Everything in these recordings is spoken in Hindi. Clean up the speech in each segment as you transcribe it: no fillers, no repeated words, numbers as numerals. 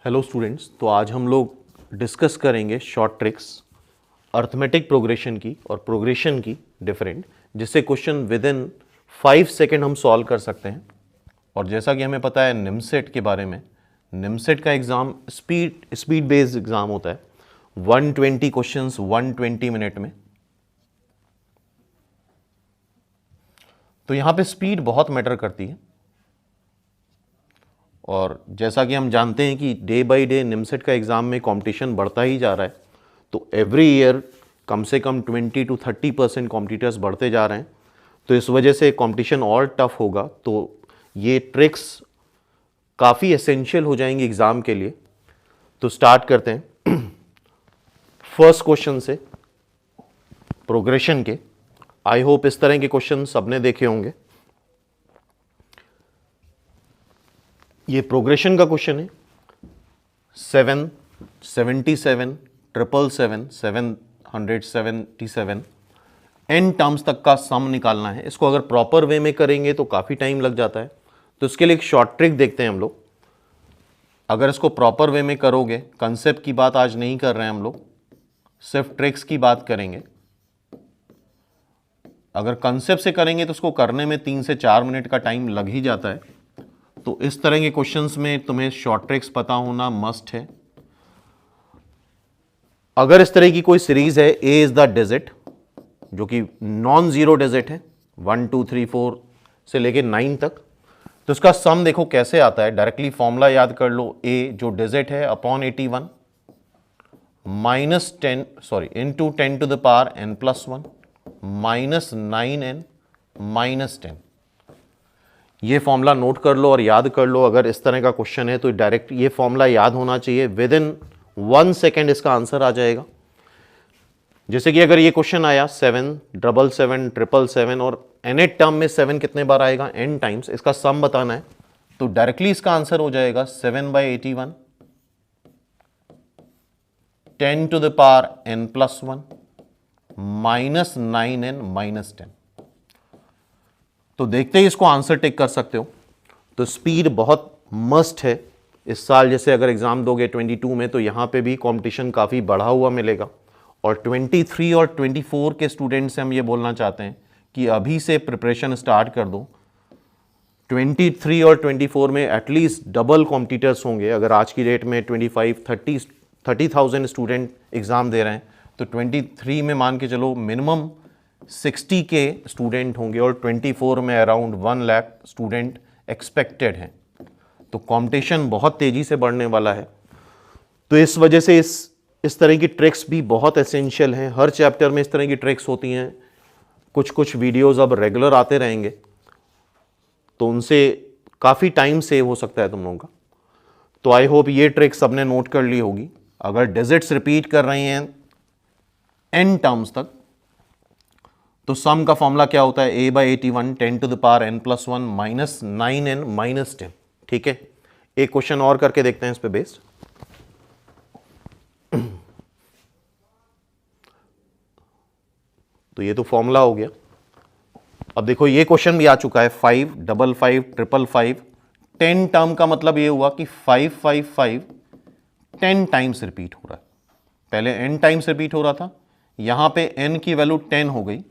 हेलो स्टूडेंट्स, तो आज हम लोग डिस्कस करेंगे शॉर्ट ट्रिक्स अर्थमेटिक प्रोग्रेशन की और प्रोग्रेशन की डिफरेंट, जिससे क्वेश्चन विद इन 5 सेकेंड हम सॉल्व कर सकते हैं। और जैसा कि हमें पता है निमसेट के बारे में, निमसेट का एग्ज़ाम स्पीड बेस्ड एग्ज़ाम होता है। 120 क्वेश्चंस 120 मिनट में। तो यहाँ पे स्पीड बहुत मैटर करती है। और जैसा कि हम जानते हैं कि डे बाय डे निमसेट का एग्ज़ाम में कंपटीशन बढ़ता ही जा रहा है। तो एवरी ईयर कम से कम 20 to 30% कॉम्पिटिटर्स बढ़ते जा रहे हैं। तो इस वजह से कंपटीशन और टफ होगा। तो ये ट्रिक्स काफ़ी एसेंशियल हो जाएंगी एग्ज़ाम के लिए। तो स्टार्ट करते हैं फर्स्ट क्वेश्चन से, प्रोग्रेशन के। आई होप इस तरह के क्वेश्चन सबने देखे होंगे। ये प्रोग्रेशन का क्वेश्चन है। 7, 77, 777, 777 एन टर्म्स तक का सम निकालना है। इसको अगर प्रॉपर वे में करेंगे तो काफ़ी टाइम लग जाता है। तो इसके लिए एक शॉर्ट ट्रिक देखते हैं हम लोग। अगर इसको प्रॉपर वे में करोगे, कंसेप्ट की बात आज नहीं कर रहे हैं हम लोग, सिर्फ ट्रिक्स की बात करेंगे। अगर कंसेप्ट से करेंगे तो इसको करने में 3 से 4 मिनट का टाइम लग ही जाता है। तो इस तरह के क्वेश्चंस में तुम्हें शॉर्ट ट्रिक्स पता होना मस्ट है। अगर इस तरह की कोई सीरीज है, ए इज द डिजिट, जो कि नॉन जीरो डिजिट है, 1 2 3 4 से लेके 9 तक, तो इसका सम देखो कैसे आता है। डायरेक्टली फॉर्मूला याद कर लो। ए जो डिजिट है upon 81 into 10 to the power n+1 minus 9n minus 10। ये फॉर्मूला नोट कर लो और याद कर लो। अगर इस तरह का क्वेश्चन है तो डायरेक्ट ये फॉर्मूला याद होना चाहिए। विद इन 1 सेकेंड इसका आंसर आ जाएगा। जैसे कि अगर ये क्वेश्चन आया 7 777 777 और nth टर्म में 7 कितने बार आएगा, n टाइम्स, इसका सम बताना है। तो डायरेक्टली इसका आंसर हो जाएगा 7/81 10 to the power n+1 minus 9n minus 10। तो देखते ही इसको आंसर टिक कर सकते हो। तो स्पीड बहुत मस्ट है। इस साल जैसे अगर एग्जाम दोगे 22 में, तो यहाँ पे भी कंपटीशन काफ़ी बढ़ा हुआ मिलेगा। और 23 और 24 के स्टूडेंट से हम ये बोलना चाहते हैं कि अभी से प्रिपरेशन स्टार्ट कर दो। 23 और 24 में एटलीस्ट डबल कॉम्पिटिटर्स होंगे। अगर आज की डेट में 30,000 स्टूडेंट एग्ज़ाम दे रहे हैं, तो 23 में मान के चलो मिनिमम 60 के स्टूडेंट होंगे और 24 में अराउंड 1 लाख स्टूडेंट एक्सपेक्टेड हैं। तो कंपटीशन बहुत तेज़ी से बढ़ने वाला है। तो इस वजह से इस तरह की ट्रिक्स भी बहुत एसेंशियल हैं। हर चैप्टर में इस तरह की ट्रिक्स होती हैं। कुछ वीडियोस अब रेगुलर आते रहेंगे, तो उनसे काफ़ी टाइम सेव हो सकता है तुम लोगों का। तो आई होप ये ट्रिक सबने नोट कर ली होगी। अगर डिजिट्स रिपीट कर रही हैं n टर्म्स तक, तो सम का फॉर्मूला क्या होता है, a/81 10 to the power n+1 minus 9n minus 10। ठीक है, एक क्वेश्चन और करके देखते हैं इस पे बेस्ड। तो ये तो फॉर्मूला हो गया। अब देखो ये क्वेश्चन भी आ चुका है 5 5 5 5 5 10 टर्म का मतलब ये हुआ कि 5 5 5 10 टाइम्स रिपीट हो रहा है। पहले n टाइम्स रिपीट हो रहा था, यहां पे n की वैल्यू 10 हो गई।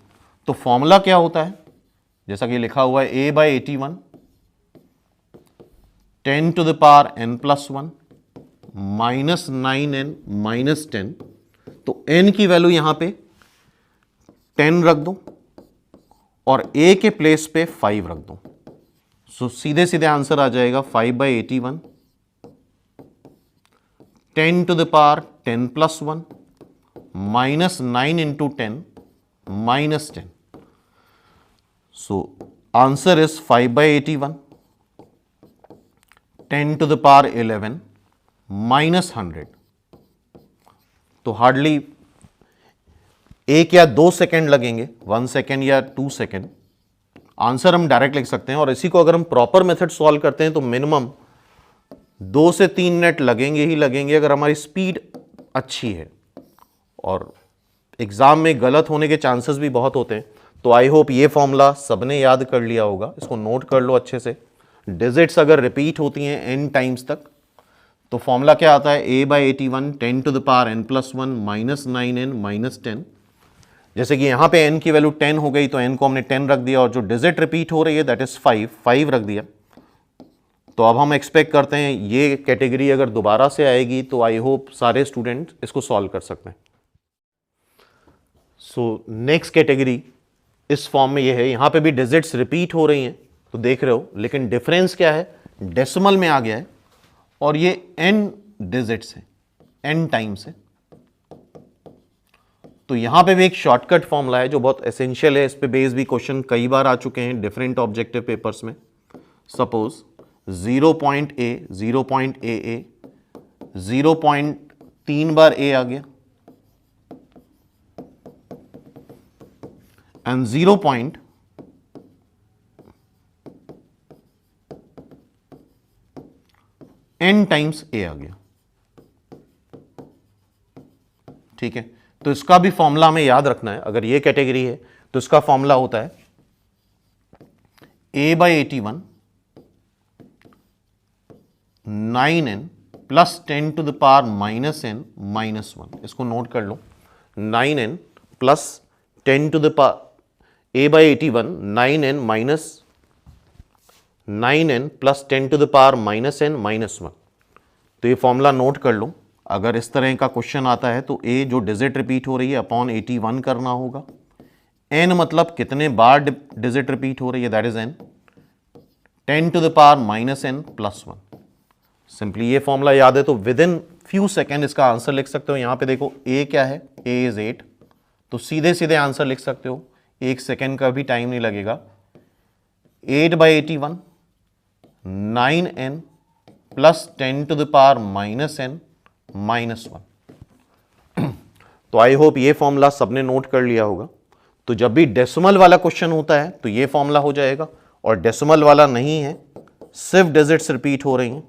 तो फॉर्मूला क्या होता है, जैसा कि लिखा हुआ है a/81 10 to the power n+1 minus 9n minus 10। तो n की वैल्यू यहां पे 10 रख दो और a के प्लेस पे 5 रख दो। सो सीधे सीधे आंसर आ जाएगा 5/81 10 to the power 10+1 minus 9 into 10 minus 10। So answer is 5/81 10 to the power 11 minus 100। तो हार्डली 1 या 2 सेकेंड लगेंगे, 1 सेकेंड या 2 सेकेंड। आंसर हम डायरेक्ट लिख सकते हैं। और इसी को अगर हम प्रॉपर मेथड सॉल्व करते हैं तो मिनिमम 2 से 3 मिनट लगेंगे ही लगेंगे, अगर हमारी स्पीड अच्छी है। और एग्ज़ाम में गलत होने के चांसेस भी बहुत होते हैं। तो आई होप ये फॉर्मूला सबने याद कर लिया होगा। इसको नोट कर लो अच्छे से। डिजिट्स अगर रिपीट होती हैं n टाइम्स तक, तो फॉर्मूला क्या आता है, a by 81 10 to the power n plus 1 minus 9n minus 10। जैसे कि यहां पे n की वैल्यू 10 हो गई तो n को हमने 10 रख दिया और जो डिजिट रिपीट हो रही है दैट इज 5 रख दिया। तो अब हम एक्सपेक्ट करते हैं ये कैटेगरी अगर दोबारा से आएगी तो आई होप सारे स्टूडेंट इसको सॉल्व कर सकते हैं। सो नेक्स्ट कैटेगरी इस फॉर्म में ये है, यहां पे भी डिजिट्स रिपीट हो रही हैं तो देख रहे हो, लेकिन डिफरेंस क्या है, डेसिमल में आ गया है और ये n डिजिट्स है, n टाइम्स है। तो यहां पे भी एक शॉर्टकट फॉर्मूला है जो बहुत एसेंशियल है, इस पे बेस भी क्वेश्चन कई बार आ चुके हैं डिफरेंट ऑब्जेक्टिव पेपर्स में। सपोज 0.a 0.3 बार a आ गया एंड 0.n टाइम्स a आ गया। ठीक है, तो इसका भी फॉर्मूला हमें याद रखना है। अगर ये कैटेगरी है तो इसका फॉर्मूला होता है a by 81 9n plus 10 to the power minus n minus 1। इसको नोट कर लो, 9n plus 10 to the power a by 81 9n minus 9n plus 10 to the power minus n minus 1। तो ये फॉर्मूला नोट कर लो। अगर इस तरह का क्वेश्चन आता है तो a जो डिजिट रिपीट हो रही है अपॉन 81 करना होगा, n मतलब कितने बार डिजिट रिपीट हो रही है that is n, 10 to the power minus n plus 1। Simply ये फॉर्मूला याद है तो विद इन फ्यू सेकेंड इसका आंसर लिख सकते हो। यहां पे देखो a क्या है, a इज 8, तो सीधे सीधे आंसर लिख सकते हो, 1 सेकेंड का भी टाइम नहीं लगेगा। 8 by 81 9n plus 10 to the power minus n minus 1। तो आई होप ये फॉर्मूला सबने नोट कर लिया होगा। तो जब भी डेसिमल वाला क्वेश्चन होता है तो ये फॉर्मूला हो जाएगा, और डेसिमल वाला नहीं है, सिर्फ डिजिट्स रिपीट हो रही हैं,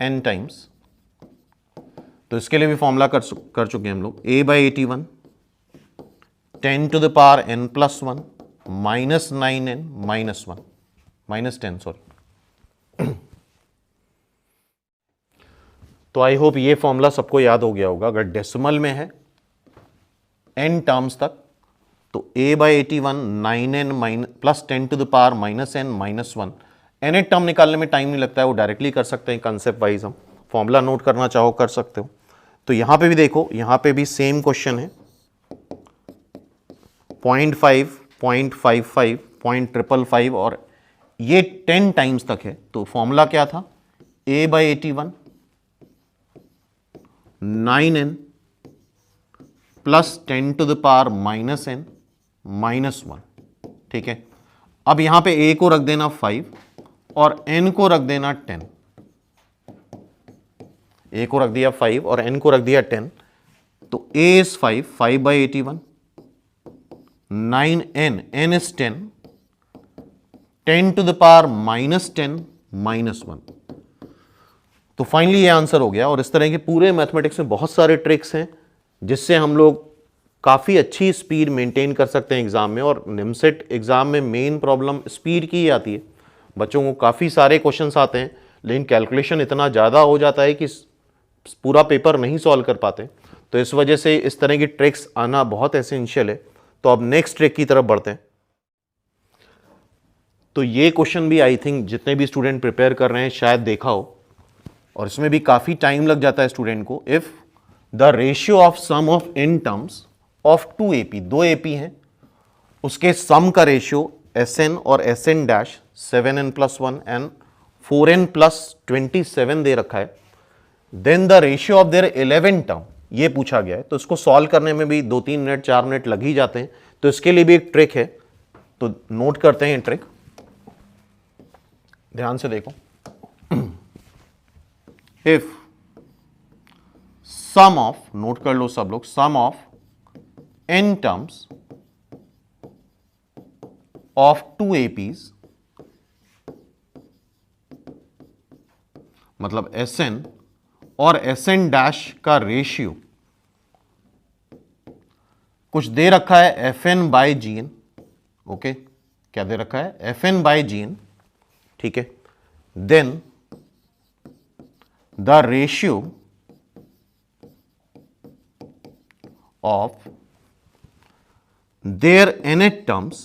n टाइम्स, तो इसके लिए भी फॉर्मूला कर चुके हैं हम लोग। a by 81 10 to the power n plus 1 minus 9n minus 1 minus 10 sorry. तो आई होप ये फॉर्मूला सबको याद हो गया होगा। अगर डेसिमल में है n टर्म्स तक तो a by 81 9n plus 10 to the power minus n minus 1। nth term निकालने में टाइम नहीं लगता है, वो डायरेक्टली कर सकते हैं कंसेप्ट वाइज। हम फॉर्मूला नोट करना चाहो कर सकते हो। तो यहां पे भी देखो, यहां पे भी सेम क्वेश्चन है, 0.5 0.55 0.555 और ये 10 टाइम्स तक है। तो फॉर्मूला क्या था, a by 81 9n plus 10 to the power minus n minus 1। ठीक है, अब यहां पे a को रख देना 5 और n को रख देना 10। a को रख दिया 5 और n को रख दिया 10, तो a is 5 by 81 9n, n is 10, 10 to the power minus 10 minus 1। तो फाइनली ये आंसर हो गया। और इस तरह के पूरे मैथमेटिक्स में बहुत सारे ट्रिक्स हैं जिससे हम लोग काफ़ी अच्छी स्पीड मेंटेन कर सकते हैं एग्जाम में। और निमसेट एग्जाम में मेन प्रॉब्लम स्पीड की ही आती है। बच्चों को काफ़ी सारे क्वेश्चंस आते हैं लेकिन कैलकुलेशन इतना ज़्यादा हो जाता है कि पूरा पेपर नहीं सॉल्व कर पाते। तो इस वजह से इस तरह की ट्रिक्स आना बहुत एसेंशियल है। तो अब नेक्स्ट ट्रिक की तरफ बढ़ते हैं। तो ये क्वेश्चन भी आई थिंक जितने भी स्टूडेंट प्रिपेयर कर रहे हैं शायद देखा हो, और इसमें भी काफ़ी टाइम लग जाता है स्टूडेंट को। If the ratio of sum of n terms of 2 AP, 2 AP हैं, उसके सम का रेशियो Sn और Sn dash 7n plus 1 and 4n plus 27 दे रखा है, then the ratio of their 11 term ये पूछा गया है। तो इसको सॉल्व करने में भी 2-3 मिनट 4 मिनट लग ही जाते हैं। तो इसके लिए भी एक ट्रिक है, तो नोट करते हैं ट्रिक, ध्यान से देखो। इफ सम ऑफ, नोट कर लो सब लोग, sum of n terms of 2 APs, मतलब Sn और Sn डैश का रेशियो कुछ दे रखा है Fn बाय Gn, ओके, क्या दे रखा है, F N by G N, ठीक है। Then the ratio of their nth terms,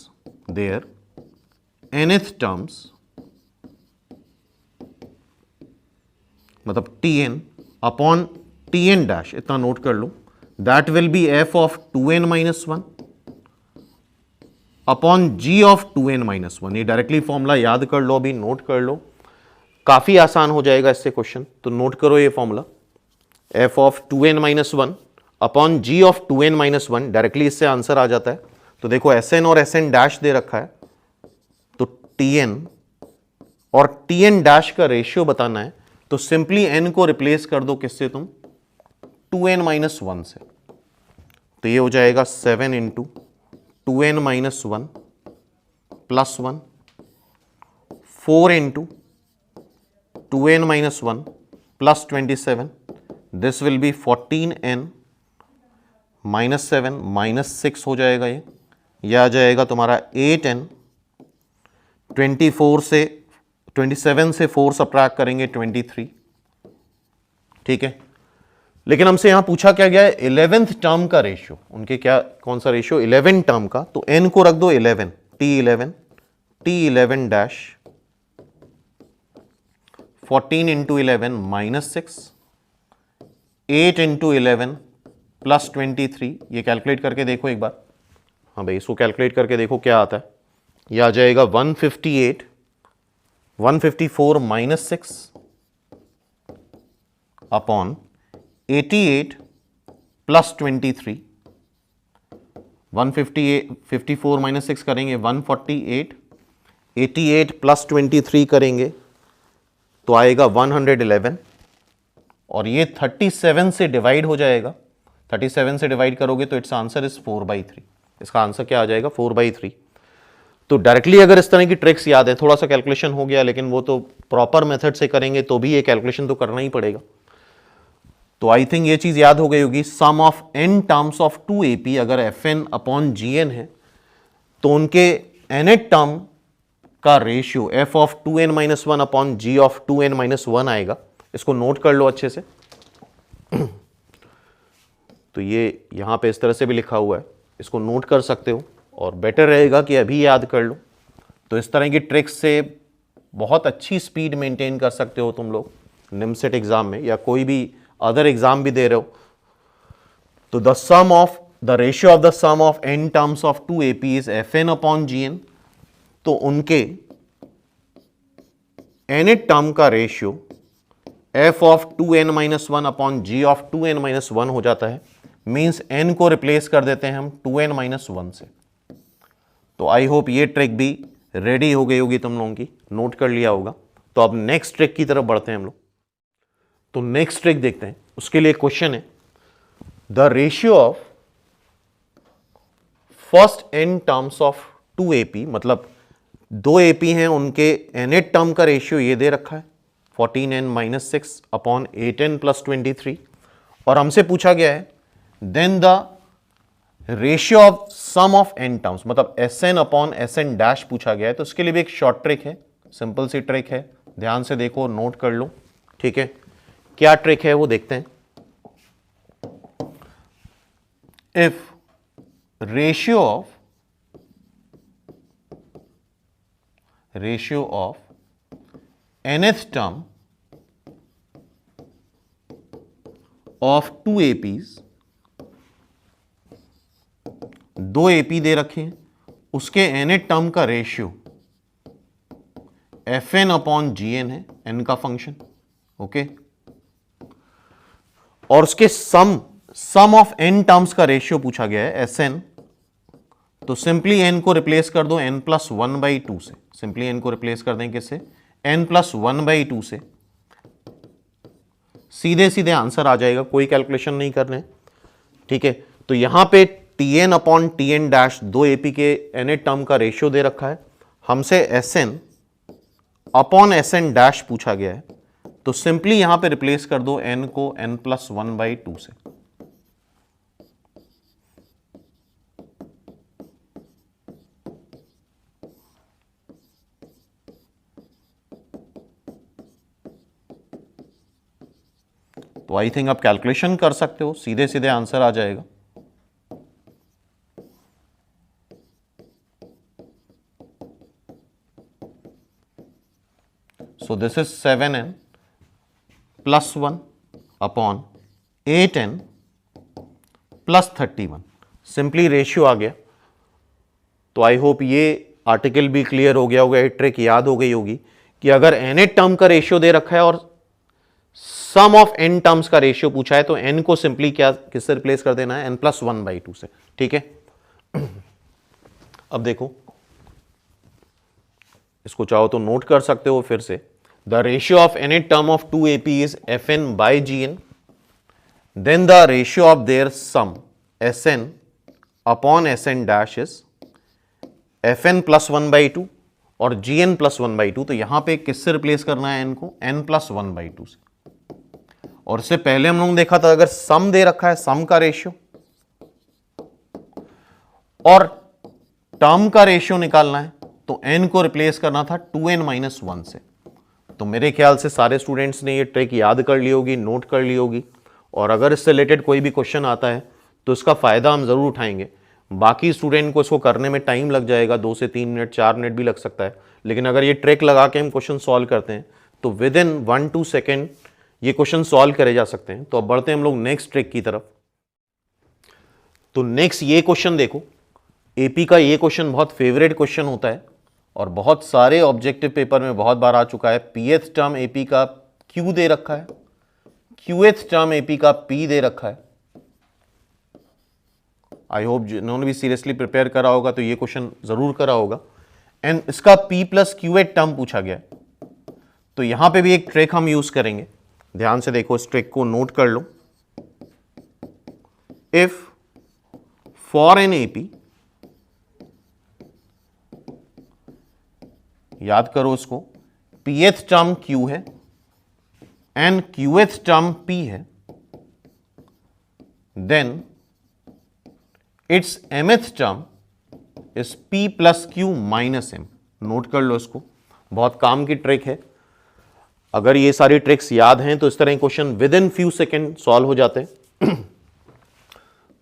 their nth terms, मतलब Tn अपॉन Tn डैश, इतना नोट कर लो, that will be f of 2n minus 1 upon g of 2n minus 1। ये डायरेक्टली फॉर्मूला याद कर लो, अभी नोट कर लो, काफी आसान हो जाएगा इससे क्वेश्चन। तो नोट करो ये formula, f of 2n minus 1 upon g of 2n minus 1, directly इससे आंसर आ जाता है। तो देखो Sn और Sn डैश दे रखा है, तो Tn और Tn डैश का रेशियो बताना है, तो सिंपली n को रिप्लेस कर दो किससे, तुम 2n माइनस 1 से। तो ये हो जाएगा 7 into 2n minus 1 plus 1, 4 into 2n minus 1 plus 27, this will be 14n minus 7 minus 6 हो जाएगा ये। यह आ जाएगा तुम्हारा 8n, 27 से 4 सबट्रैक्ट करेंगे 23, ठीक है। लेकिन हमसे यहां पूछा क्या गया है, 11th टर्म का रेशियो, उनके क्या कौन सा रेशियो, 11 टर्म का। तो n को रख दो 11, t11 dash 14 into 11 minus 6, 8 into 11 plus 23। ये कैलकुलेट करके देखो एक बार, हाँ भाई इसको कैलकुलेट करके देखो क्या आता है। यह आ जाएगा 154 माइनस 6 अपॉन 88 प्लस 23। 154 माइनस 6 करेंगे 148, 88 प्लस 23 करेंगे तो आएगा 111, और ये 37 से डिवाइड हो जाएगा। 37 से डिवाइड करोगे तो इट्स आंसर इज 4/3। इसका आंसर क्या आ जाएगा, 4/3। तो डायरेक्टली अगर इस तरह की ट्रिक्स याद है, थोड़ा सा कैलकुलेशन हो गया, लेकिन वो तो प्रॉपर मेथड से करेंगे तो भी ये कैलकुलेशन तो करना ही पड़ेगा। तो आई थिंक ये चीज याद हो गई होगी। Sum of n terms of 2ap, अगर fn अपॉन gn है तो उनके nth टर्म का ratio f of 2n minus 1 upon g of 2n minus 1 आएगा। इसको नोट कर लो अच्छे से। तो ये यहां पे इस तरह से भी लिखा हुआ है, इसको नोट कर सकते हो, और बेटर रहेगा कि अभी याद कर लो। तो इस तरह की ट्रिक्स से बहुत अच्छी स्पीड मेंटेन कर सकते हो तुम लोग निमसेट एग्जाम में, या कोई भी अदर एग्जाम भी दे रहे हो। तो the sum of the ratio of the sum of n terms of 2ap is fn upon gn। तो उनके nth टर्म का ratio f of 2n minus 1 upon g of 2n minus 1 हो जाता है। मीन्स n को रिप्लेस कर देते हैं हम 2n माइनस 1 से। तो आई होप ये ट्रिक भी रेडी हो गई होगी तुम लोगों की, नोट कर लिया होगा। तो अब नेक्स्ट ट्रिक की तरफ बढ़ते हैं हम लोग। तो नेक्स्ट ट्रिक देखते हैं। उसके लिए क्वेश्चन है, the ratio of first n terms of 2ap, मतलब 2 ap हैं, उनके nth टर्म का रेशियो ये दे रखा है 14n minus 6 upon 8n plus 23, और हमसे पूछा गया है then the ratio of sum of n terms, मतलब Sn अपॉन Sn डैश पूछा गया है। तो उसके लिए भी एक शॉर्ट ट्रिक है, सिंपल सी ट्रिक है, ध्यान से देखो, नोट कर लो, ठीक है। क्या ट्रिक है वो देखते हैं। If ratio of nth term of 2 APs, 2 AP दे रखे हैं, उसके nth टर्म का रेशियो fn अपॉन gn है, n का फंक्शन, ओके। और उसके सम ऑफ n टर्म्स का रेशियो पूछा गया है Sn। तो सिंपली n को रिप्लेस कर दो n प्लस 1/2 से। सिंपली n को रिप्लेस कर दें किससे, n प्लस 1/2 से। सीधे सीधे आंसर आ जाएगा, कोई कैलकुलेशन नहीं करने, ठीक है। तो यहां पे Tn upon Tn dash 2 AP के nth टर्म का रेशियो दे रखा है। हमसे Sn अपॉन Sn डैश पूछा गया है। तो सिंपली यहां पे रिप्लेस कर दो n को n प्लस 1/2 से। तो आई थिंक आप कैलकुलेशन कर सकते हो, सीधे सीधे आंसर आ जाएगा। So this is 7n plus 1 upon 8n plus 31, simply ratio आ गया। तो आई होप ये आर्टिकल भी क्लियर हो गया होगा, ये ट्रिक याद हो गई होगी कि अगर nth टर्म का रेशियो दे रखा है और सम ऑफ n टर्म्स का रेशियो पूछा है तो n को सिंपली क्या किससे रिप्लेस कर देना है, n प्लस 1/2 से। ठीक है, अब देखो इसको चाहो तो नोट कर सकते हो फिर से। The ratio of nth term of 2ap is fn by gn, then the ratio of their sum sn upon sn dash is fn plus 1/2 और gn प्लस 1/2। तो यहां पे किससे रिप्लेस करना है n को, n प्लस 1/2 से। और इससे पहले हम लोगों ने देखा था अगर सम दे रखा है, सम का रेशियो और टर्म का रेशियो निकालना है तो n को रिप्लेस करना था 2n माइनस 1 से। तो मेरे ख्याल से सारे स्टूडेंट्स ने ये ट्रिक याद कर ली होगी, नोट कर ली होगी, और अगर इससे रिलेटेड कोई भी क्वेश्चन आता है तो इसका फायदा हम जरूर उठाएंगे। बाकी स्टूडेंट को इसको करने में टाइम लग जाएगा, 2 से 3 मिनट 4 मिनट भी लग सकता है, लेकिन अगर ये ट्रिक लगा के हम क्वेश्चन सॉल्व करते हैं तो विद इन 1-2 सेकेंड ये क्वेश्चन सॉल्व करे जा सकते हैं। तो अब बढ़ते हैं हम लोग नेक्स्ट ट्रिक की तरफ। तो नेक्स्ट ये क्वेश्चन देखो, एपी का ये क्वेश्चन बहुत फेवरेट क्वेश्चन होता है और बहुत सारे ऑब्जेक्टिव पेपर में बहुत बार आ चुका है। पीएथ टर्म एपी का क्यू दे रखा है, क्यूएथ टर्म एपी का पी दे रखा है। आई होप जिन्होंने भी सीरियसली प्रिपेयर करा होगा तो ये क्वेश्चन जरूर करा होगा। एंड इसका पी प्लस क्यूएथ टर्म पूछा गया है। तो यहां पे भी एक ट्रिक हम यूज करेंगे, ध्यान से देखो, इस ट्रिक को नोट कर लो। इफ फॉर एन एपी, याद करो इसको, पीएथ टर्म क्यू है एंड क्यूएथ टर्म पी है, then it's mth term is p plus Q minus m। Note कर लो इसको, बहुत काम की ट्रिक है। अगर ये सारी ट्रिक्स याद हैं तो इस तरह question with in few second solve हो जाते हैं।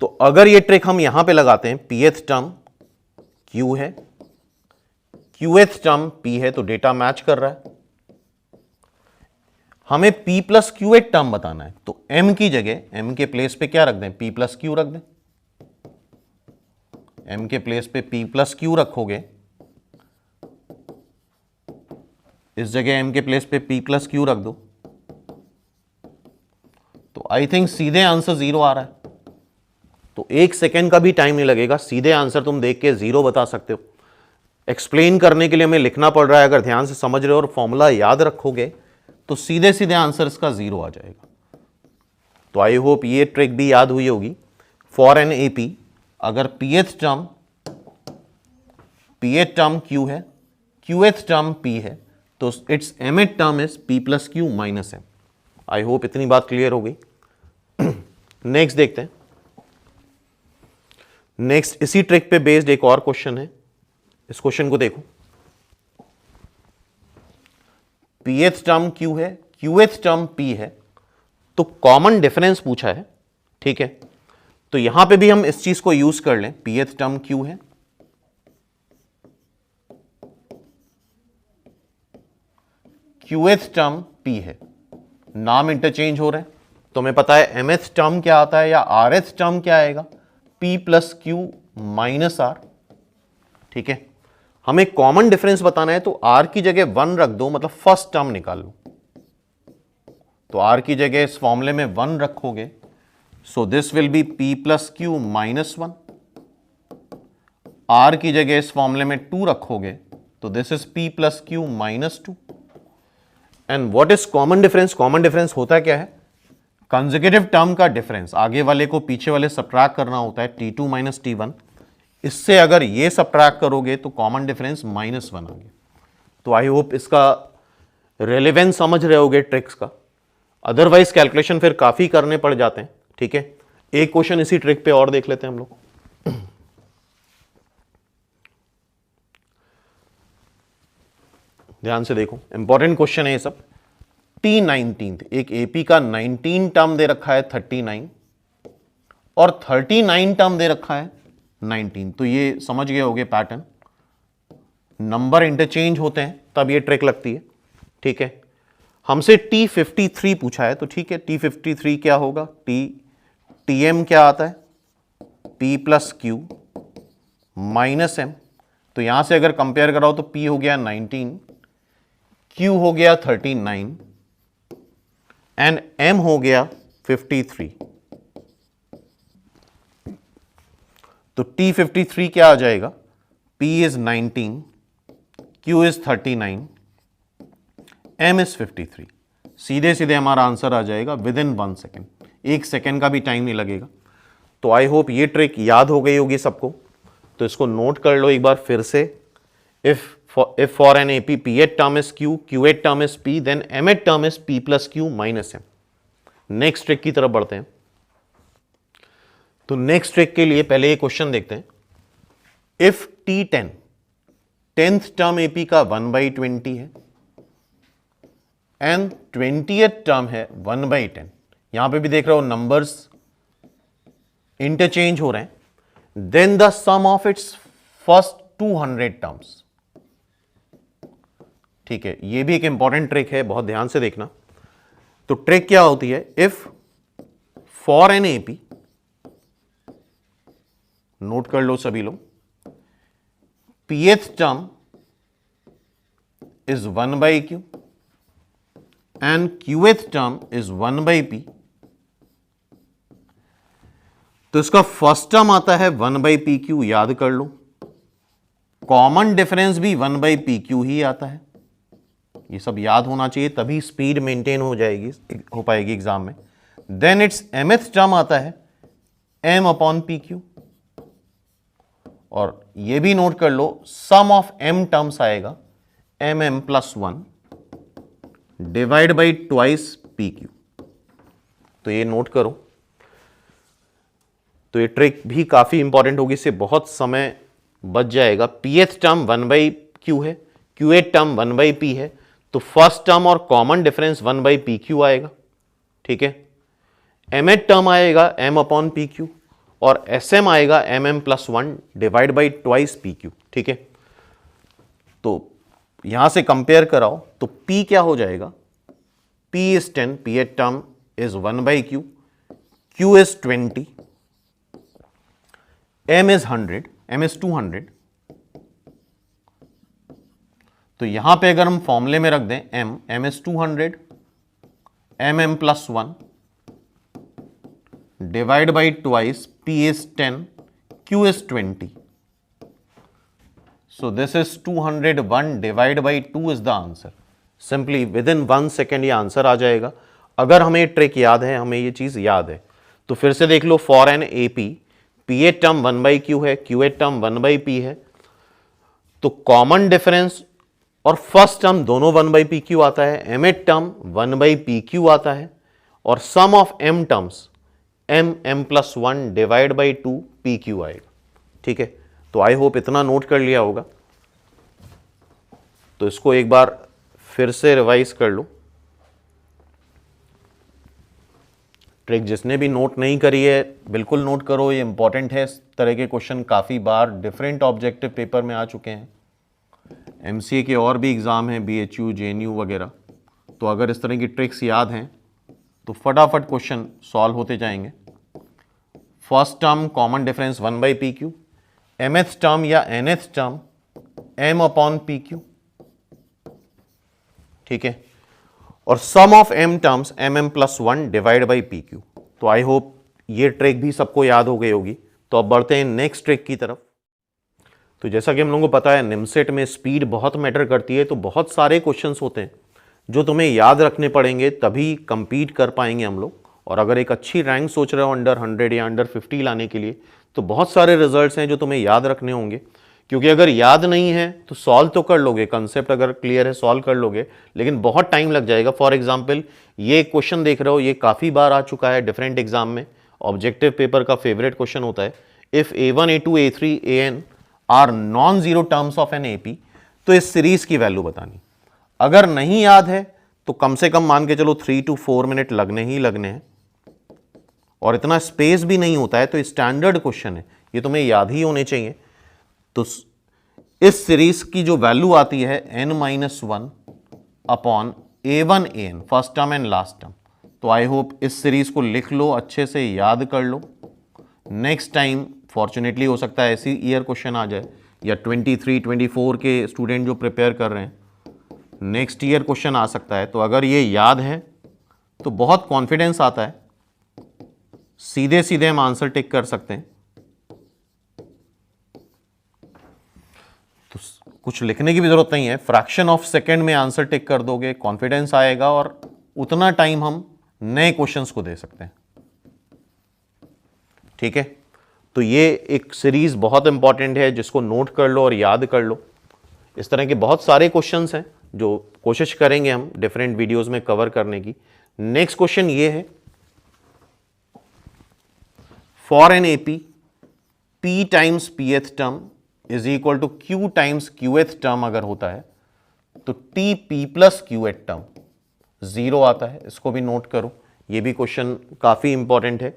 तो अगर ये ट्रिक हम यहां पे लगाते हैं, pth टर्म q है, qth टर्म p है, तो डेटा मैच कर रहा है। हमें p प्लस क्यूएथ टर्म बताना है, तो m की जगह, m के प्लेस पे क्या रख दें, p प्लस क्यू रख दें। m के प्लेस पे p प्लस क्यू रखोगे, इस जगह m के प्लेस पे p प्लस क्यू रख दो, तो आई थिंक सीधे आंसर 0 आ रहा है। तो 1 सेकेंड का भी टाइम नहीं लगेगा, सीधे आंसर तुम देख के 0 बता सकते हो। एक्सप्लेन करने के लिए हमें लिखना पड़ रहा है, अगर ध्यान से समझ रहे हो और फॉर्मूला याद रखोगे तो सीधे सीधे आंसर इसका 0 आ जाएगा। तो आई होप ये ट्रिक भी याद हुई होगी। फॉर एन एपी, अगर पीएथ टर्म क्यू है, क्यूएथ टर्म पी है, तो it's mth term is p plus Q minus m। I hope इतनी बात क्लियर हो गई। नेक्स्ट देखते हैं। नेक्स्ट इसी ट्रिक पे बेस्ड एक और क्वेश्चन है। इस क्वेश्चन को देखो, pth टर्म q है, qth टर्म p है, तो कॉमन डिफरेंस पूछा है। ठीक है, तो यहां पे भी हम इस चीज को यूज कर लें। pth टर्म q है, qth टर्म p है, नाम इंटरचेंज हो रहे हैं, तो हमें पता है mth टर्म क्या आता है या rth टर्म क्या आएगा, p plus Q minus r। ठीक है, हमें कॉमन डिफरेंस बताना है, तो r की जगह 1 रख दो, मतलब फर्स्ट टर्म निकाल लो। तो r की जगह इस फॉर्मूले में 1 रखोगे, so this will be p plus Q minus 1। r की जगह इस फॉर्मूले में 2 रखोगे, तो this is p plus Q minus 2। And what is common difference? Common difference होता क्या है? कंसेक्यूटिव टर्म का डिफरेंस, आगे वाले को पीछे वाले सब्ट्रैक्ट करना होता है, t2 माइनस t1। इससे अगर ये सब्ट्रैक्ट करोगे तो कॉमन डिफरेंस -1 आ गया। तो आई होप इसका रेलेवेंस समझ रहे होगे ट्रिक्स का, अदरवाइज कैलकुलेशन फिर काफी करने पड़ जाते हैं। ठीक है, एक क्वेश्चन इसी ट्रिक पे और देख लेते हैं हम लोग। ध्यान से देखो, इंपॉर्टेंट क्वेश्चन है ये सब। T19, एक AP का 19 टर्म दे रखा है 39 और 39 टर्म दे रखा है 19। तो ये समझ गए होगे पैटर्न, नंबर इंटरचेंज होते हैं तब ये ट्रिक लगती है। ठीक है, हमसे T53 पूछा है, तो ठीक है T53 क्या होगा, TM क्या आता है, P plus Q minus M। तो यहां से अगर कंपेयर कराओ तो P हो गया 19, Q हो गया 39 एंड M हो गया 53। तो T53 क्या आ जाएगा, P is 19, Q is 39, M is 53। सीधे सीधे हमारा आंसर आ जाएगा विद इन 1 सेकेंड, 1 सेकेंड का भी टाइम नहीं लगेगा। तो आई होप ये ट्रिक याद हो गई होगी सबको, तो इसको नोट कर लो एक बार फिर से। If for an AP P8 term is Q, Q8 term is P, then M8 term is P plus Q minus M। Next trick की तरफ बढ़ते हैं। तो नेक्स्ट ट्रिक के लिए पहले ये क्वेश्चन देखते हैं। If T10 10th term AP का 1/20 है एंड 20th टर्म है 1/10, यहां पे भी देख रहे हो नंबर्स इंटरचेंज हो रहे हैं, then the sum of its first 200 terms. ठीक है, ये भी एक इंपॉर्टेंट ट्रिक है, बहुत ध्यान से देखना। तो ट्रिक क्या होती है, if for an AP, note कर लो सभी लोग, Pth term is 1/Q and Qth term is 1/P, तो इसका फर्स्ट टर्म आता है 1/PQ, याद कर लो। कॉमन डिफरेंस भी 1/PQ ही आता है, ये सब याद होना चाहिए, तभी स्पीड मेंटेन हो जाएगी, हो पाएगी एग्जाम में। देन इट्स mth टर्म आता है M/PQ, और ये भी नोट कर लो सम ऑफ M टर्म्स आएगा MM plus 1 divide by twice PQ। तो ये नोट करो। तो ये ट्रिक भी काफी इंपॉर्टेंट होगी, इससे बहुत समय बच जाएगा। Pth टर्म 1/Q है, Q8 टर्म 1/P है, तो फर्स्ट टर्म और कॉमन डिफरेंस 1/PQ आएगा। ठीक है, M8 टर्म आएगा M/PQ और SM आएगा MM plus 1 divide by twice PQ। ठीक है, तो यहां से कंपेयर कराओ तो P क्या हो जाएगा, P is 10, P8 term is 1/Q, Q is 20, M is 100, M is 200। तो यहां पे अगर हम फॉर्मूले में रख दें M is 200, MM plus 1 divide by twice, P is 10, Q is 20. So this is 201 divided by 2 is the answer. Simply within 1 second ये आंसर आ जाएगा। अगर हमें ट्रिक याद है, हमें ये चीज याद है, तो फिर से देख लो। For an AP P8 term 1/Q है, Q8 टर्म 1/P है, तो कॉमन डिफरेंस और फर्स्ट टर्म दोनों 1/PQ आता है, M8 टर्म 1/PQ आता है, और sum of M terms M plus 1 divide by 2 PQ आएगा। ठीक है, तो आई होप इतना नोट कर लिया होगा। तो इसको एक बार फिर से रिवाइज कर लो। ट्रिक जिसने भी नोट नहीं करी है बिल्कुल नोट करो, ये इंपॉर्टेंट है। इस तरह के क्वेश्चन काफ़ी बार डिफरेंट ऑब्जेक्टिव पेपर में आ चुके हैं, MCA के और भी एग्ज़ाम हैं, BHU JNU वगैरह। तो अगर इस तरह की ट्रिक्स याद हैं तो फटाफट क्वेश्चन सॉल्व होते जाएंगे। First term common difference 1/PQ, mth term या nth टर्म M/PQ। ठीक है, और sum of M terms MM plus 1 divide by PQ। तो आई होप ये ट्रिक भी सबको याद हो गई होगी। तो अब बढ़ते हैं नेक्स्ट ट्रिक की तरफ। तो जैसा कि हम लोगों को पता है निमसेट में स्पीड बहुत मैटर करती है, तो बहुत सारे क्वेश्चंस होते हैं जो तुम्हें याद रखने पड़ेंगे, तभी कंपीट कर पाएंगे हम लोग। और अगर एक अच्छी रैंक सोच रहे हो अंडर 100 या अंडर 50 लाने के लिए, तो बहुत सारे रिजल्ट्स हैं जो तुम्हें याद रखने होंगे। क्योंकि अगर याद नहीं है तो सॉल्व तो कर लोगे, कंसेप्ट अगर क्लियर है सॉल्व कर लोगे, लेकिन बहुत टाइम लग जाएगा। फॉर एग्जाम्पल ये क्वेश्चन देख रहे हो, ये काफ़ी बार आ चुका है डिफरेंट एग्जाम में, ऑब्जेक्टिव पेपर का फेवरेट क्वेश्चन होता है। If A1 A2 A3 AN are non zero terms of an AP, तो इस सीरीज की वैल्यू बतानी। अगर नहीं याद है तो कम से कम मान के चलो 3 to 4 मिनट लगने ही लगने हैं, और इतना स्पेस भी नहीं होता है, तो स्टैंडर्ड क्वेश्चन है, ये तुम्हें याद ही होने चाहिए। तो इस सीरीज की जो वैल्यू आती है n-1 upon a1 first term and last term. तो आई होप इस सीरीज को लिख लो, अच्छे से याद कर लो। नेक्स्ट टाइम फॉर्चुनेटली हो सकता है ऐसी ईयर क्वेश्चन आ जाए, या 23, 24 के स्टूडेंट जो प्रिपेयर कर रहे हैं, नेक्स्ट ईयर क्वेश्चन आ सकता है। तो अगर ये याद है तो बहुत कॉन्फिडेंस आता है, सीधे सीधे हम आंसर टिक कर सकते हैं। तो कुछ लिखने की भी जरूरत नहीं है, फ्रैक्शन ऑफ सेकेंड में आंसर टिक कर दोगे, कॉन्फिडेंस आएगा, और उतना टाइम हम नए क्वेश्चंस को दे सकते हैं। ठीक है, तो ये एक सीरीज बहुत इंपॉर्टेंट है, जिसको नोट कर लो और याद कर लो। इस तरह के बहुत सारे क्वेश्चंस हैं जो कोशिश करेंगे हम डिफरेंट वीडियोस में कवर करने की। नेक्स्ट क्वेश्चन ये है, for an AP p times pth term is equal to q times qth term अगर होता है तो t p plus qth term 0 आता है। इसको भी नोट करो, ये भी क्वेश्चन काफी इंपॉर्टेंट है।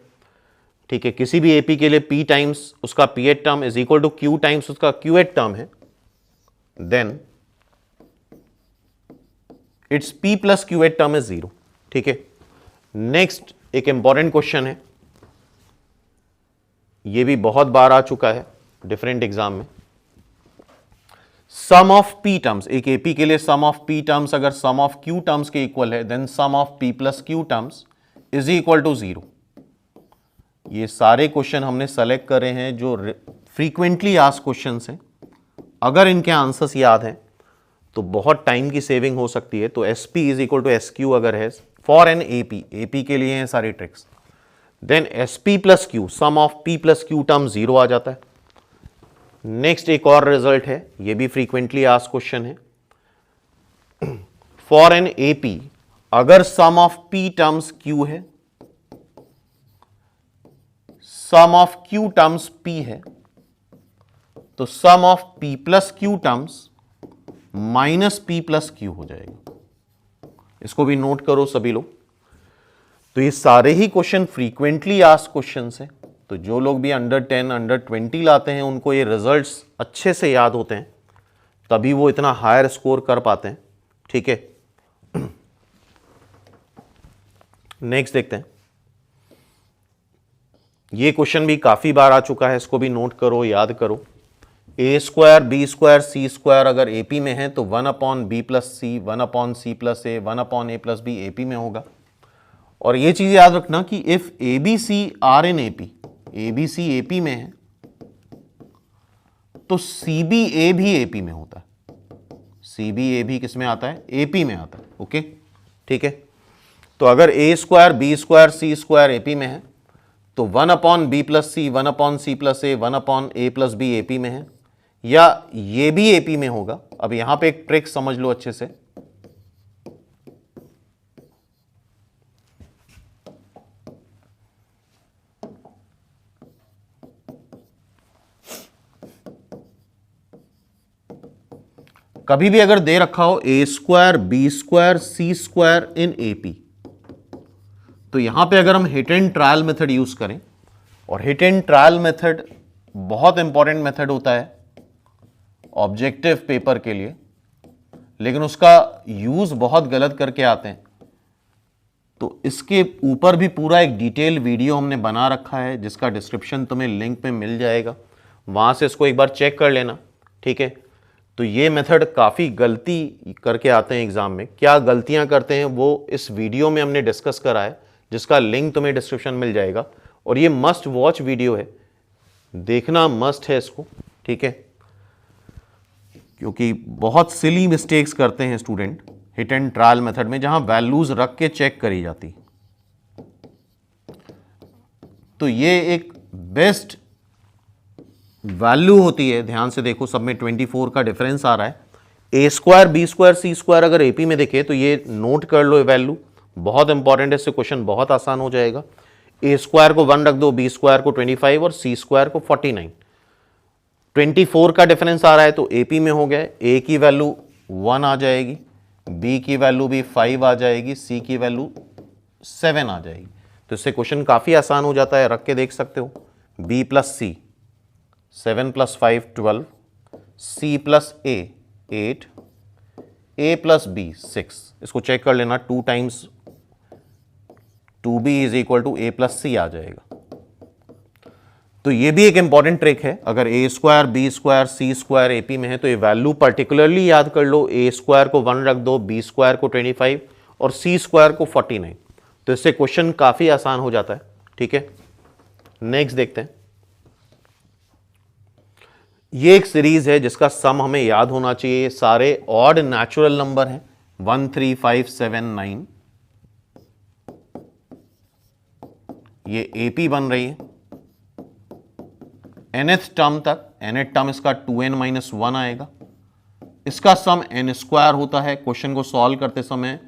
ठीक है, किसी भी एपी के लिए p टाइम्स उसका pth term is equal to q times उसका qth टर्म है, then it's p plus qth term is 0। ठीक है, नेक्स्ट एक इंपॉर्टेंट क्वेश्चन है, ये भी बहुत बार आ चुका है डिफरेंट एग्जाम में। सम ऑफ p टर्म्स, एक एपी के लिए सम ऑफ p टर्म्स अगर सम ऑफ q टर्म्स के इक्वल है, then sum of p plus q terms is equal to 0। ये सारे क्वेश्चन हमने सेलेक्ट करे हैं जो फ्रीक्वेंटली आस्क्ड क्वेश्चंस हैं। अगर इनके आंसर्स याद हैं तो बहुत टाइम की सेविंग हो सकती है। तो SP is equal to SQ अगर है फॉर एन एपी के लिए हैं सारी tricks, then SP plus Q sum of P plus Q term 0 आ जाता है। नेक्स्ट एक और रिजल्ट है, ये भी फ्रीक्वेंटली आस्क्ड क्वेश्चन है, फॉर एन एपी अगर sum of P terms Q है, sum of Q terms P है, तो sum of P plus Q terms minus P plus Q हो जाएगा। इसको भी नोट करो सभी लोग। तो ये सारे ही क्वेश्चन फ्रीक्वेंटली आस्क्ड क्वेश्चंस हैं। तो जो लोग भी अंडर 10, अंडर 20 लाते हैं, उनको ये रिजल्ट्स अच्छे से याद होते हैं, तभी वो इतना हायर स्कोर कर पाते हैं। ठीक है, नेक्स्ट देखते हैं। ये क्वेश्चन भी काफी बार आ चुका है, इसको भी नोट करो, याद करो। a square b square c square अगर AP में है तो 1 upon b plus C, 1 upon c plus a, 1 upon a plus b AP में होगा। और ये चीज याद रखना कि if ABC are in AP, ABC AP में है तो CBA भी AP में होता है। CBA भी किस में आता है? AP में आता है। ओके, ठीक है। तो अगर a square b square c square AP में है तो 1 upon b plus C, 1 upon c plus a, 1 upon a plus b AP में है, या ये भी AP में होगा। अब यहां पे एक ट्रिक समझ लो अच्छे से। कभी भी अगर दे रखा हो a square b square c square in AP, तो यहां पे अगर हम hit and trial method use करें, और हिट एंड ट्रायल मेथड बहुत इंपॉर्टेंट मेथड होता है ऑब्जेक्टिव पेपर के लिए, लेकिन उसका यूज बहुत गलत करके आते हैं। तो इसके ऊपर भी पूरा एक डिटेल वीडियो हमने बना रखा है, जिसका डिस्क्रिप्शन तुम्हें लिंक में मिल जाएगा, वहां से इसको एक बार चेक कर लेना। ठीक है, तो ये मेथड काफ़ी गलती करके आते हैं एग्जाम में। क्या गलतियां करते हैं वो इस वीडियो में हमने डिस्कस करा है, जिसका लिंक तुम्हें डिस्क्रिप्शन मिल जाएगा। और ये मस्ट वॉच वीडियो है, देखना मस्ट है इसको। ठीक है, क्योंकि बहुत सिली मिस्टेक्स करते हैं student hit and trial method में, जहां वैल्यूज रख के चेक करी जाती। तो ये एक बेस्ट वैल्यू होती है, ध्यान से देखो, सब में 24 का डिफरेंस आ रहा है। a square b square c square अगर AP में देखे तो ये नोट कर लो, वैल्यू बहुत इंपॉर्टेंट है, इससे क्वेश्चन बहुत आसान हो जाएगा। a स्क्वायर को 1 रख दो, b स्क्वायर को 25 और c स्क्वायर को 49। 24 का डिफरेंस आ रहा है तो AP में हो गया, a की वैल्यू 1 आ जाएगी, बी की वैल्यू भी 5 आ जाएगी, सी की वैल्यू 7 आ जाएगी। तो इससे क्वेश्चन काफ़ी आसान हो जाता है, रख के देख सकते हो। B plus C 7 + 5 12, C plus A 8, A plus B 6। इसको चेक कर लेना, 2 times 2b is equal to A plus C आ जाएगा। तो ये भी एक इंपॉर्टेंट ट्रिक है, अगर A square B square C square AP में है तो ये वैल्यू पर्टिकुलरली याद कर लो। ए स्क्वायर को 1 रख दो, बी स्क्वायर को 25 और सी स्क्वायर को 49। तो इससे क्वेश्चन काफी आसान हो जाता है। ठीक है, नेक्स्ट देखते हैं। ये एक सीरीज है जिसका सम हमें याद होना चाहिए। सारे ऑड नेचुरल नंबर हैं, 1 3 5 7 9। ये एपी बन रही है nth टर्म तक। nth टर्म इसका 2n-1 आएगा। इसका सम n स्क्वायर होता है। क्वेश्चन को सॉल्व करते समय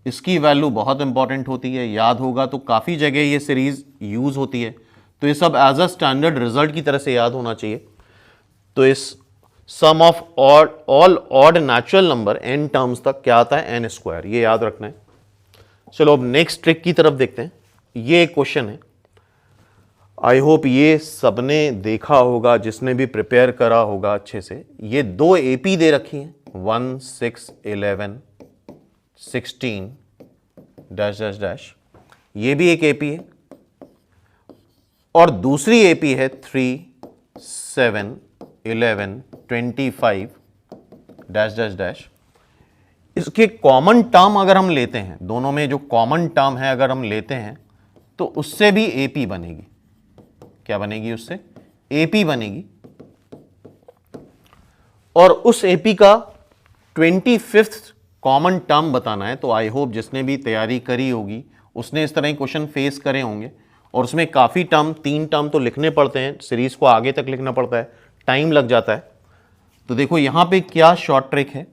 इसकी वैल्यू बहुत इंपॉर्टेंट होती है, याद होगा तो काफ़ी जगह ये सीरीज यूज होती है। तो ये सब एज अ स्टैंडर्ड रिजल्ट की तरह से याद होना चाहिए। तो इस sum of all odd natural number n terms तक क्या आता है, n स्क्वायर, ये याद रखना है। चलो अब नेक्स्ट ट्रिक की तरफ देखते हैं। ये एक क्वेश्चन है, आई होप ये सबने देखा होगा, जिसने भी प्रिपेयर करा होगा अच्छे से। ये 2 एपी दे रखी हैं, 1 6 11 16 डैश डैश डैश। ये भी एक एपी है और दूसरी एपी है 3 7 11 25 डैश डैश डैश। इसके कॉमन टर्म अगर हम लेते हैं, दोनों में जो कॉमन टर्म है अगर हम लेते हैं तो उससे भी एपी बनेगी। क्या बनेगी? उससे एपी बनेगी। और उस एपी का 25th कॉमन टर्म बताना है। तो आई होप जिसने भी तैयारी करी होगी उसने इस तरह के क्वेश्चन फेस करे होंगे। और उसमें काफ़ी टर्म, 3 टर्म तो लिखने पड़ते हैं, सीरीज को आगे तक लिखना पड़ता है, टाइम लग जाता है। तो देखो यहां पे क्या शॉर्ट ट्रिक है,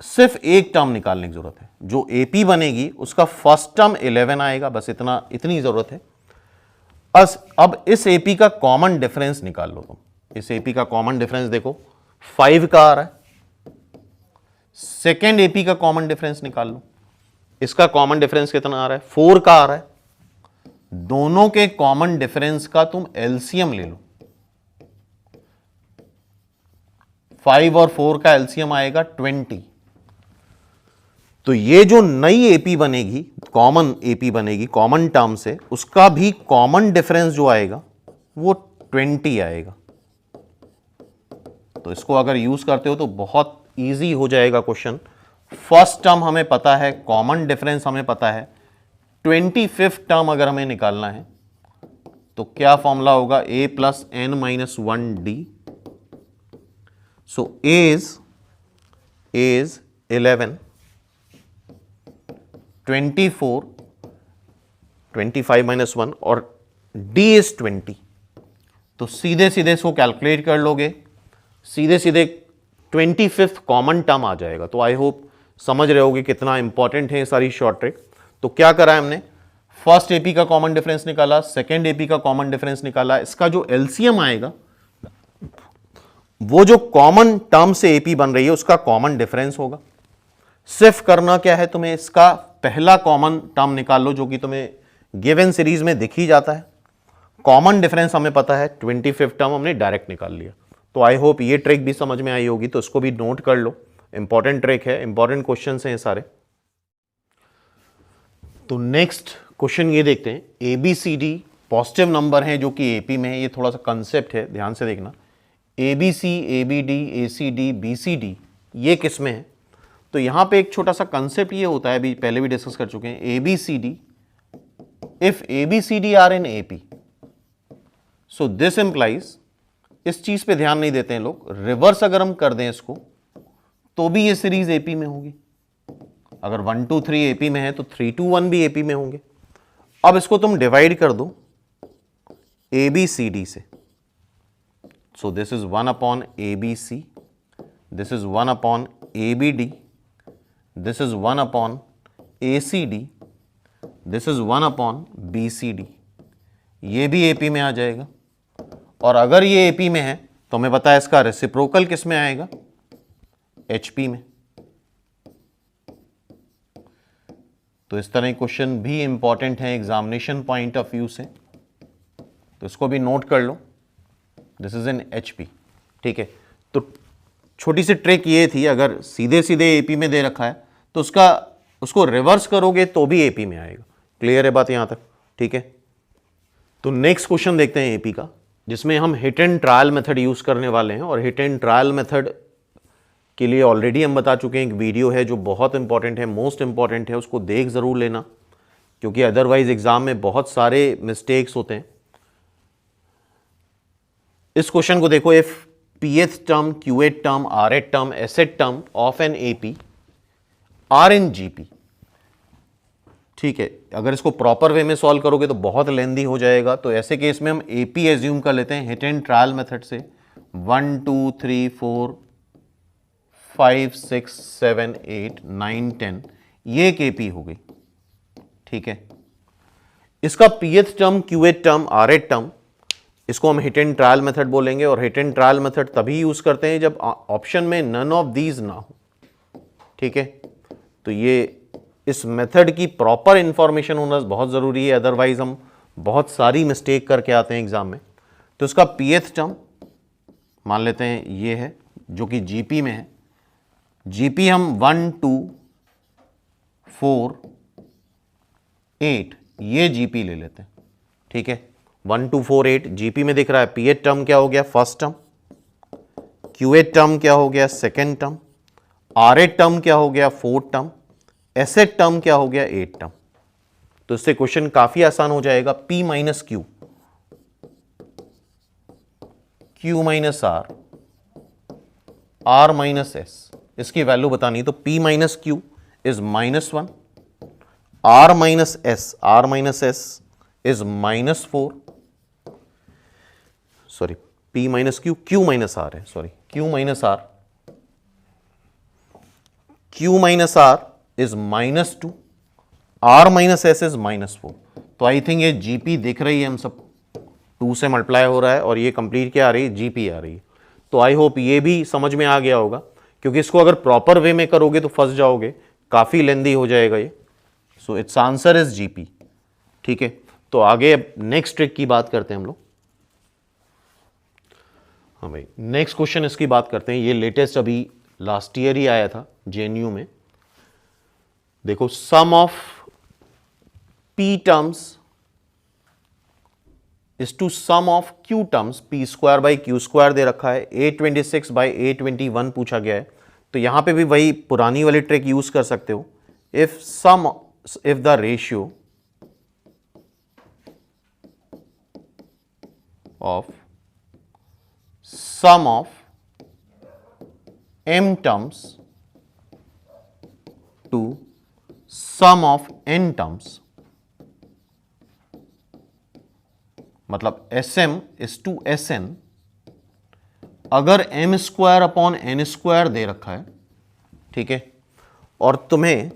सिर्फ एक टर्म निकालने की जरूरत है। जो एपी बनेगी उसका फर्स्ट टर्म 11 आएगा, बस इतनी जरूरत है। अब इस एपी का कॉमन डिफरेंस निकाल लो तुम। इस एपी का कॉमन डिफरेंस देखो 5 का आ रहा है। सेकेंड एपी का कॉमन डिफरेंस निकाल लो, इसका कॉमन डिफरेंस कितना आ रहा है? 4 का आ रहा है। दोनों के कॉमन डिफरेंस का तुम एलसीएम ले लो। 5 और 4 का एलसीएम आएगा 20। तो ये जो नई एपी बनेगी, कॉमन एपी बनेगी कॉमन टर्म से, उसका भी कॉमन डिफरेंस जो आएगा वो 20 आएगा। तो इसको अगर यूज करते हो तो बहुत इजी हो जाएगा क्वेश्चन। फर्स्ट टर्म हमें पता है, कॉमन डिफरेंस हमें पता है, 25th टर्म अगर हमें निकालना है तो क्या फॉर्मूला होगा? a + n-1d। So a is 11, 24, 25 - 1 और d is 20। तो सीधे सीधे इसको कैलकुलेट कर लोगे, सीधे सीधे 25th कॉमन टर्म आ जाएगा। तो आई होप समझ रहे होगे कितना इंपॉर्टेंट है ये सारी शॉर्ट ट्रिक। तो क्या करा है हमने? फर्स्ट एपी का कॉमन डिफरेंस निकाला, सेकेंड एपी का कॉमन डिफरेंस निकाला। इसका जो एलसीएम आएगा वो जो कॉमन टर्म से एपी बन रही है उसका कॉमन डिफरेंस होगा। सिर्फ करना क्या है तुम्हें, इसका पहला कॉमन टर्म निकाल लो जो कि तुम्हें गिवन सीरीज में दिख ही जाता है। कॉमन डिफरेंस हमें पता है, 25th टर्म हमने डायरेक्ट निकाल लिया। तो आई होप ये ट्रिक भी समझ में आई होगी, तो इसको भी नोट कर लो। इंपॉर्टेंट ट्रिक है, इंपॉर्टेंट क्वेश्चन हैं सारे। तो नेक्स्ट क्वेश्चन ये देखते हैं। ABCD पॉजिटिव नंबर है जो कि एपी में है। ये थोड़ा सा कंसेप्ट है, ध्यान से देखना। ABC, ABD, ACD, BCD ये किस में है? तो यहां पे एक छोटा सा कंसेप्ट ये होता है, अभी पहले भी डिस्कस कर चुके हैं। ABCD, if ABCD are in AP, so this implies, इस चीज पे ध्यान नहीं देते हैं लोग। रिवर्स अगर हम कर दें इसको तो भी ये सीरीज एपी में होगी। अगर 1 2 3 एपी में है तो 3 2 1 भी एपी में होंगे। अब इसको तुम डिवाइड कर दो ABCD से। सो this is 1/ABC, this is 1/ABD, this is 1/ACD, this is 1/BCD। ये भी एपी में आ जाएगा। और अगर ये एपी में है तो हमें पता है इसका रेसिप्रोकल किस में आएगा? एचपी में। तो इस तरह क्वेश्चन भी इंपॉर्टेंट है एग्जामिनेशन पॉइंट ऑफ व्यू से, तो इसको भी नोट कर लो। दिस इज इन एचपी, ठीक है। तो छोटी सी ट्रिक ये थी, अगर सीधे सीधे एपी में दे रखा है तो उसको रिवर्स करोगे तो भी एपी में आएगा। क्लियर है बात यहां तक, ठीक है। तो नेक्स्ट क्वेश्चन देखते हैं एपी का, जिसमें हम hit and trial method use करने वाले हैं। और हिट एंड ट्रायल मेथड के लिए ऑलरेडी हम बता चुके हैं, एक वीडियो है जो बहुत इंपॉर्टेंट है, मोस्ट इंपॉर्टेंट है, उसको देख जरूर लेना, क्योंकि अदरवाइज एग्जाम में बहुत सारे मिस्टेक्स होते हैं। इस क्वेश्चन को देखो, if pth term, qth term, rth term, sth term of an AP are in GP, ठीक है। अगर इसको प्रॉपर वे में सॉल्व करोगे तो बहुत लेंदी हो जाएगा, तो ऐसे केस में हम एपी एज्यूम कर लेते हैं हिट एंड ट्रायल मेथड से। 1 2 3 4 5 6 7 8 9 10 ये एक एपी हो गई, ठीक है। इसका पीएथ term, qth term, rth term, इसको हम हिट एंड ट्रायल मेथड बोलेंगे। और हिट एंड ट्रायल मेथड तभी यूज करते हैं जब ऑप्शन में नन ऑफ दीज ना हो, ठीक है। तो ये इस मेथड की प्रॉपर इंफॉर्मेशन होना बहुत जरूरी है, अदरवाइज हम बहुत सारी मिस्टेक करके आते हैं एग्जाम में। तो इसका पीएथ टर्म मान लेते हैं ये है, जो कि जीपी में है। जीपी हम 1 2 4 8 ये जीपी ले लेते हैं, ठीक है। 1 2 4 8 जीपी में दिख रहा है। पीएथ टर्म क्या हो गया? First term. क्यूएथ टर्म क्या हो गया? Second term. आरएथ टर्म क्या हो गया? Fourth term. एसेट टर्म क्या हो गया? Eight term. तो इससे क्वेश्चन काफी आसान हो जाएगा। P minus Q, Q minus R, R minus S, इसकी वैल्यू बतानी। तो P minus Q is -1, R minus S, R minus S is -4, sorry P minus Q, Q minus R है, sorry Q minus R, Q minus R is -2, R minus S is -4। तो आई थिंक ये जीपी दिख रही है, हम सब 2 से मल्टीप्लाई हो रहा है और ये कंप्लीट क्या आ रही है? जीपी आ रही है। तो आई होप ये भी समझ में आ गया होगा, क्योंकि इसको अगर प्रॉपर वे में करोगे तो फंस जाओगे, काफी लेंदी हो जाएगा ये। So it's answer is GP, ठीक है। तो आगे अब नेक्स्ट ट्रिक की बात करते हैं हम लोग। हाँ भाई, नेक्स्ट क्वेश्चन इसकी बात करते हैं। ये लेटेस्ट अभी लास्ट ईयर ही आया था जेएनयू में। देखो, sum of P terms is to sum of Q terms, P square by Q square दे रखा है। 826 बाई 821 पूछा गया है। तो यहां पे भी वही पुरानी वाली ट्रिक यूज कर सकते हो। If the ratio of sum of m terms to sum of n terms, मतलब sm is to sn, अगर m square upon n square दे रखा है, ठीक है, और तुम्हें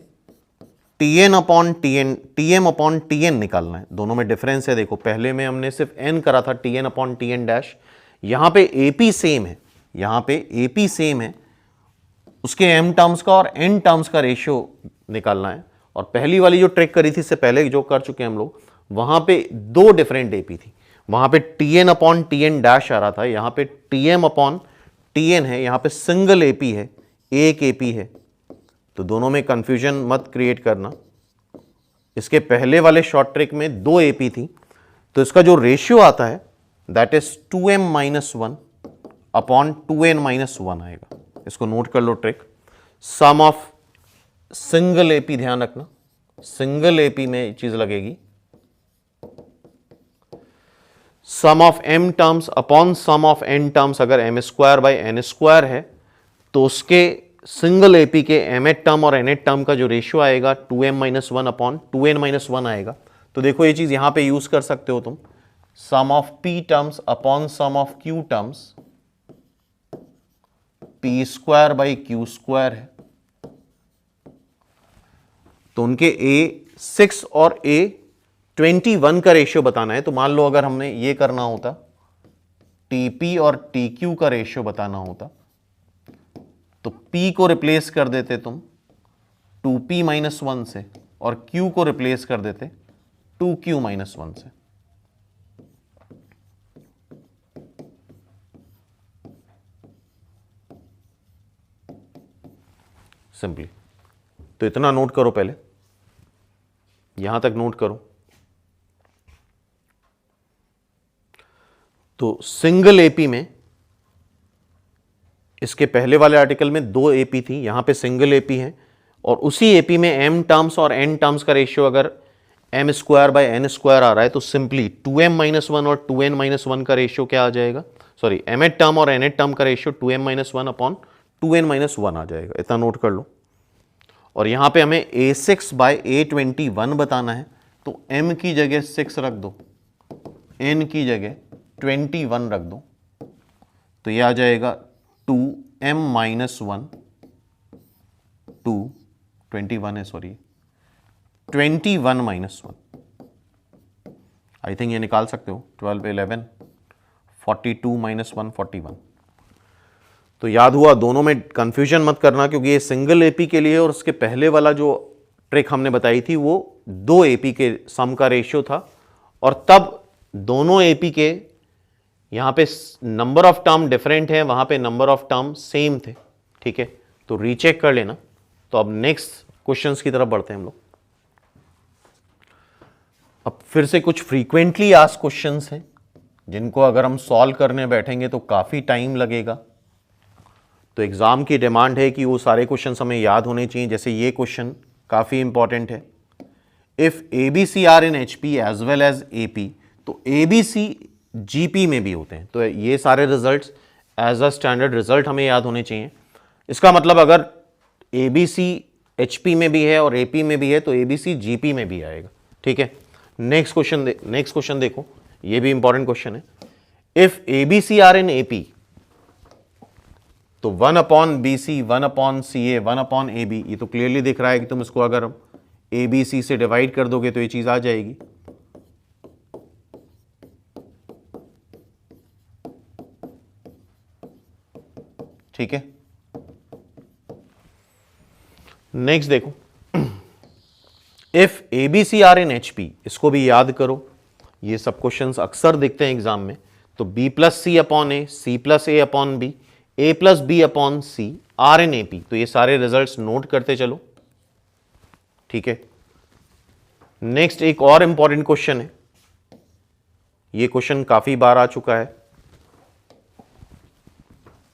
tn upon tn, tm upon tn निकालना है। दोनों में डिफरेंस है। देखो, पहले में हमने सिर्फ n करा था, tn अपॉन tn डैश। यहां पे AP सेम है, यहां पे AP सेम है, उसके m टर्म्स का और n टर्म्स का रेशियो निकालना है। और पहली वाली जो ट्रिक करी थी, इससे पहले जो कर चुके हैं हम लोग, वहां पे 2 डिफरेंट AP थी। वहां पे tn अपॉन tn डैश आ रहा था, यहां पे tm अपॉन tn है, यहां पे सिंगल AP है, एक AP है। तो दोनों में कंफ्यूजन मत क्रिएट करना। इसके पहले वाले शॉर्ट ट्रिक में 2 AP थी, तो इसका जो रेशियो आता है that is 2m minus 1 upon 2n minus 1 आएगा। इसको नोट कर लो trick. Sum of single AP, ध्यान रखना सिंगल एपी में चीज लगेगी, sum of m terms upon sum of n terms. अगर m square by n square है तो उसके सिंगल एपी के mth टर्म और nth टर्म का जो रेशियो आएगा 2m minus 1 upon 2n minus 1 आएगा। तो देखो, ये चीज यहां पे यूज कर सकते हो तुम। Sum of p terms upon sum of q terms, p square by q square है। तो उनके A6 और A21 का रेशियो बताना है। तो मान लो अगर हमने ये करना होता, TP और TQ का रेशियो बताना होता, तो P को रिप्लेस कर देते तुम 2P माइनस 1 से और Q को रिप्लेस कर देते 2Q माइनस 1 से। सिंपली तो इतना नोट करो, पहले यहां तक नोट करो। तो सिंगल एपी में इसके पहले वाले आर्टिकल में 2 एपी थी, यहां पे सिंगल एपी है और उसी एपी में m टर्म्स और n टर्म्स का रेशियो अगर m square by n square आ रहा है तो सिंपली 2m माइनस 1 और 2n माइनस 1 का रेशियो क्या आ जाएगा, सॉरी mth टर्म और nth टर्म का ratio 2m minus 1 upon 2n minus 1 आ जाएगा। इतना नोट कर लो। और यहां पे हमें a6 बाय a21 बताना है, तो m की जगह 6 रख दो, n की जगह 21 रख दो, तो यह आ जाएगा 2m माइनस 1 2 21 है, सॉरी 21 माइनस 1, आई थिंक ये निकाल सकते हो, 12 11 42 माइनस 1 41। तो याद हुआ, दोनों में कंफ्यूजन मत करना क्योंकि ये सिंगल एपी के लिए और उसके पहले वाला जो ट्रिक हमने बताई थी वो 2 एपी के सम का रेशियो था और तब दोनों एपी के यहां पे नंबर ऑफ टर्म डिफरेंट है, वहां पे नंबर ऑफ टर्म सेम थे। ठीक है, तो रीचेक कर लेना। तो अब नेक्स्ट क्वेश्चंस की तरफ बढ़ते हैं हम लोग। अब फिर से कुछ फ्रीक्वेंटली आस्क्ड क्वेश्चंस हैं जिनको अगर हम सॉल्व करने बैठेंगे तो काफी टाइम लगेगा। तो एग्जाम की डिमांड है कि वो सारे क्वेश्चंस हमें याद होने चाहिए। जैसे ये क्वेश्चन काफी इंपॉर्टेंट है, if ABC are in HP as well as AP, तो ABC GP में भी होते हैं। तो ये सारे results as a standard result हमें याद होने चाहिए। इसका मतलब अगर ABC HP में भी है और AP में भी है तो ABC GP में भी आएगा। ठीक है, नेक्स्ट क्वेश्चन देखो, ये भी इंपॉर्टेंट क्वेश्चन है। If ABC are in AP, तो 1 upon BC 1 upon CA 1 upon AB, ये तो क्लियरली दिख रहा है कि तुम इसको अगर ABC से डिवाइड कर दोगे तो ये चीज आ जाएगी। ठीक है, नेक्स्ट देखो, if ABC are in HP, इसको भी याद करो, ये सब क्वेश्चंस अक्सर दिखते हैं एग्जाम में। तो B plus C upon A, C plus A upon B, A plus B upon C are in AP, तो ये सारे रिजल्ट्स नोट करते चलो। ठीक है, नेक्स्ट एक और इंपॉर्टेंट क्वेश्चन है, ये क्वेश्चन काफी बार आ चुका है,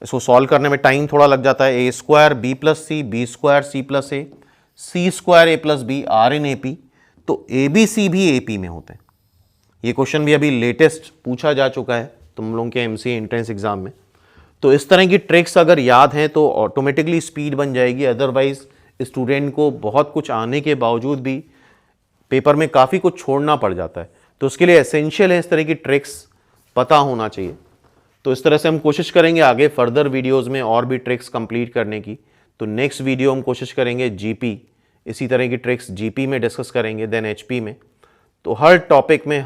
इसको सॉल्व करने में टाइम थोड़ा लग जाता है। A square B plus C, B square C plus A, C square A plus B are in AP, तो ABC भी AP में होते हैं। ये क्वेश्चन भी अभी लेटेस्ट पूछा जा चुका है तुम लोगों के MCA एंट्रेंस एग्जाम में। तो इस तरह की ट्रिक्स अगर याद हैं तो ऑटोमेटिकली स्पीड बन जाएगी, अदरवाइज स्टूडेंट को बहुत कुछ आने के बावजूद भी पेपर में काफ़ी कुछ छोड़ना पड़ जाता है। तो उसके लिए एसेंशियल है इस तरह की ट्रिक्स पता होना चाहिए। तो इस तरह से हम कोशिश करेंगे आगे फर्दर वीडियोज़ में और भी ट्रिक्स कंप्लीट करने की। तो नेक्स्ट वीडियो हम कोशिश करेंगे GP, इसी तरह की ट्रिक्स GP में डिस्कस करेंगे, देन HP में। तो हर टॉपिक में,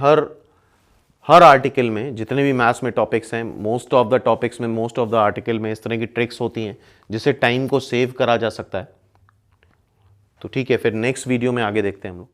हर आर्टिकल में जितने भी मैथ्स में टॉपिक्स हैं, मोस्ट ऑफ द टॉपिक्स में, मोस्ट ऑफ द आर्टिकल में इस तरह की ट्रिक्स होती हैं जिससे टाइम को सेव करा जा सकता है। तो ठीक है, फिर नेक्स्ट वीडियो में आगे देखते हैं हम लोग।